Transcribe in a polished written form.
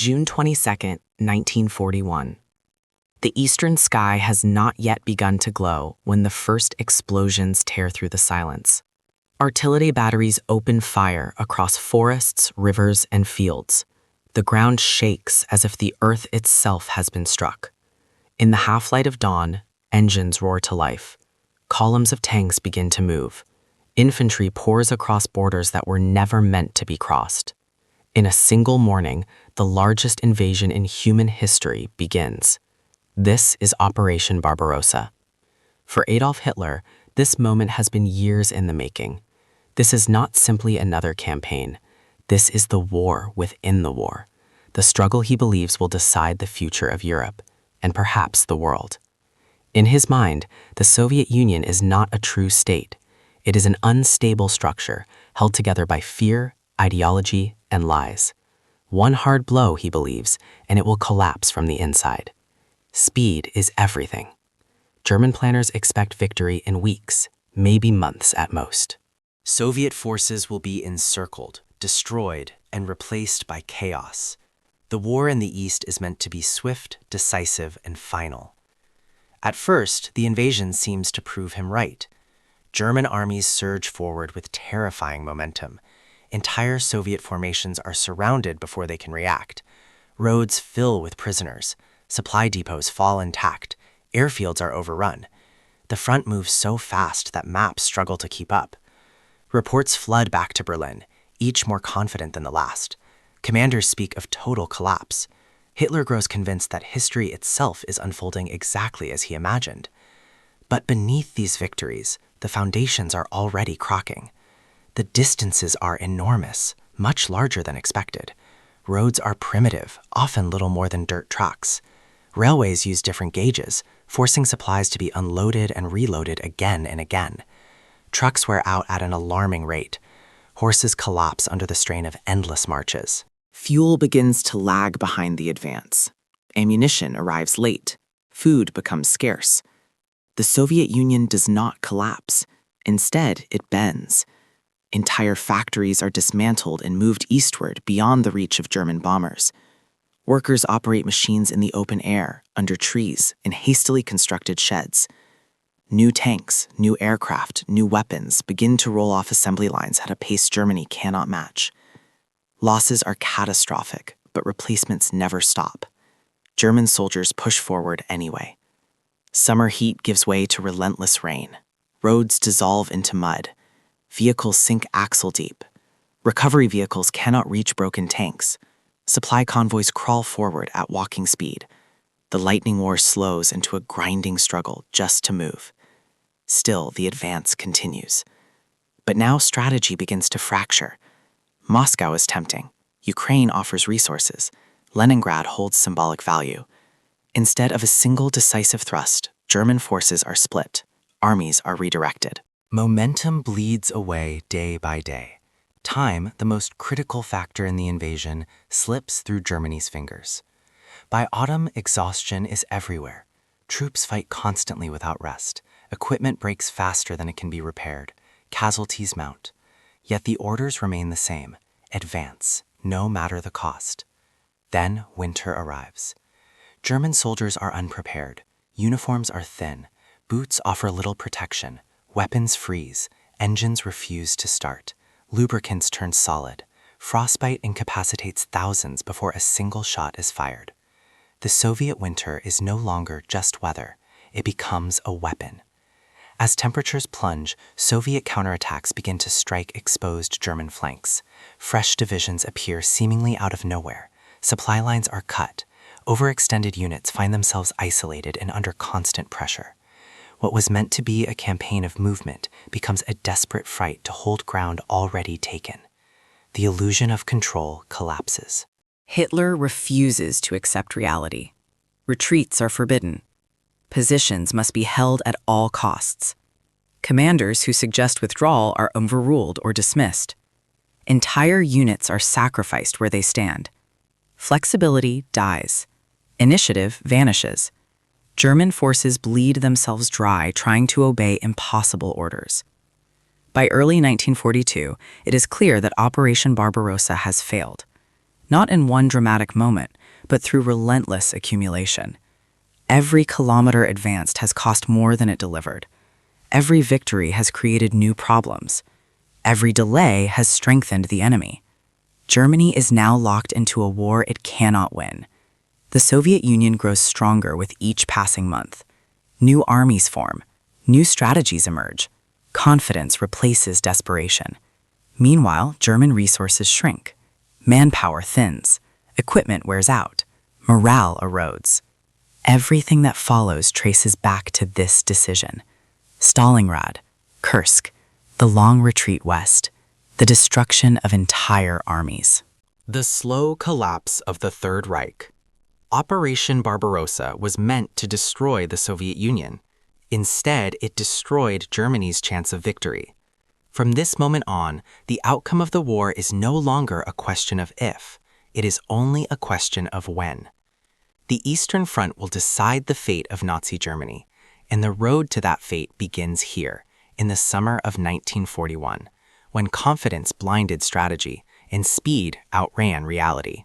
June 22, 1941. The eastern sky has not yet begun to glow when the first explosions tear through the silence. Artillery batteries open fire across forests, rivers, and fields. The ground shakes as if the earth itself has been struck. In the half-light of dawn, engines roar to life. Columns of tanks begin to move. Infantry pours across borders that were never meant to be crossed. In a single morning, the largest invasion in human history begins. This is Operation Barbarossa. For Adolf Hitler, this moment has been years in the making. This is not simply another campaign. This is the war within the war, the struggle he believes will decide the future of Europe, and perhaps the world. In his mind, the Soviet Union is not a true state. It is an unstable structure held together by fear, ideology, and lies. One hard blow, he believes, and it will collapse from the inside. Speed is everything. German planners expect victory in weeks, maybe months at most. Soviet forces will be encircled, destroyed, and replaced by chaos. The war in the East is meant to be swift, decisive, and final. At first, the invasion seems to prove him right. German armies surge forward with terrifying momentum. Entire Soviet formations are surrounded before they can react. Roads fill with prisoners. Supply depots fall intact. Airfields are overrun. The front moves so fast that maps struggle to keep up. Reports flood back to Berlin, each more confident than the last. Commanders speak of total collapse. Hitler grows convinced that history itself is unfolding exactly as he imagined. But beneath these victories, the foundations are already cracking. The distances are enormous, much larger than expected. Roads are primitive, often little more than dirt tracks. Railways use different gauges, forcing supplies to be unloaded and reloaded again and again. Trucks wear out at an alarming rate. Horses collapse under the strain of endless marches. Fuel begins to lag behind the advance. Ammunition arrives late. Food becomes scarce. The Soviet Union does not collapse. Instead, it bends. Entire factories are dismantled and moved eastward beyond the reach of German bombers. Workers operate machines in the open air, under trees, in hastily constructed sheds. New tanks, new aircraft, new weapons begin to roll off assembly lines at a pace Germany cannot match. Losses are catastrophic, but replacements never stop. German soldiers push forward anyway. Summer heat gives way to relentless rain. Roads dissolve into mud. Vehicles sink axle deep. Recovery vehicles cannot reach broken tanks. Supply convoys crawl forward at walking speed. The lightning war slows into a grinding struggle just to move. Still, the advance continues. But now strategy begins to fracture. Moscow is tempting. Ukraine offers resources. Leningrad holds symbolic value. Instead of a single decisive thrust, German forces are split. Armies are redirected. Momentum bleeds away day by day. Time, the most critical factor in the invasion, slips through Germany's fingers. By autumn, exhaustion is everywhere. Troops fight constantly without rest. Equipment breaks faster than it can be repaired. Casualties mount. Yet the orders remain the same. Advance, no matter the cost. Then winter arrives. German soldiers are unprepared. Uniforms are thin. Boots offer little protection. Weapons freeze. Engines refuse to start. Lubricants turn solid. Frostbite incapacitates thousands before a single shot is fired. The Soviet winter is no longer just weather. It becomes a weapon. As temperatures plunge, Soviet counterattacks begin to strike exposed German flanks. Fresh divisions appear seemingly out of nowhere. Supply lines are cut. Overextended units find themselves isolated and under constant pressure. What was meant to be a campaign of movement becomes a desperate fight to hold ground already taken. The illusion of control collapses. Hitler refuses to accept reality. Retreats are forbidden. Positions must be held at all costs. Commanders who suggest withdrawal are overruled or dismissed. Entire units are sacrificed where they stand. Flexibility dies. Initiative vanishes. German forces bleed themselves dry trying to obey impossible orders. By early 1942, it is clear that Operation Barbarossa has failed. not in one dramatic moment, but through relentless accumulation. Every kilometer advanced has cost more than it delivered. Every victory has created new problems. Every delay has strengthened the enemy. Germany is now locked into a war it cannot win. The Soviet Union grows stronger with each passing month. New armies form. New strategies emerge. Confidence replaces desperation. Meanwhile, German resources shrink. Manpower thins. Equipment wears out. Morale erodes. Everything that follows traces back to this decision. Stalingrad, Kursk, the long retreat west, the destruction of entire armies. The slow collapse of the Third Reich. Operation Barbarossa was meant to destroy the Soviet Union. Instead, it destroyed Germany's chance of victory. From this moment on, the outcome of the war is no longer a question of if, it is only a question of when. The Eastern Front will decide the fate of Nazi Germany, and the road to that fate begins here, in the summer of 1941, when confidence blinded strategy and speed outran reality.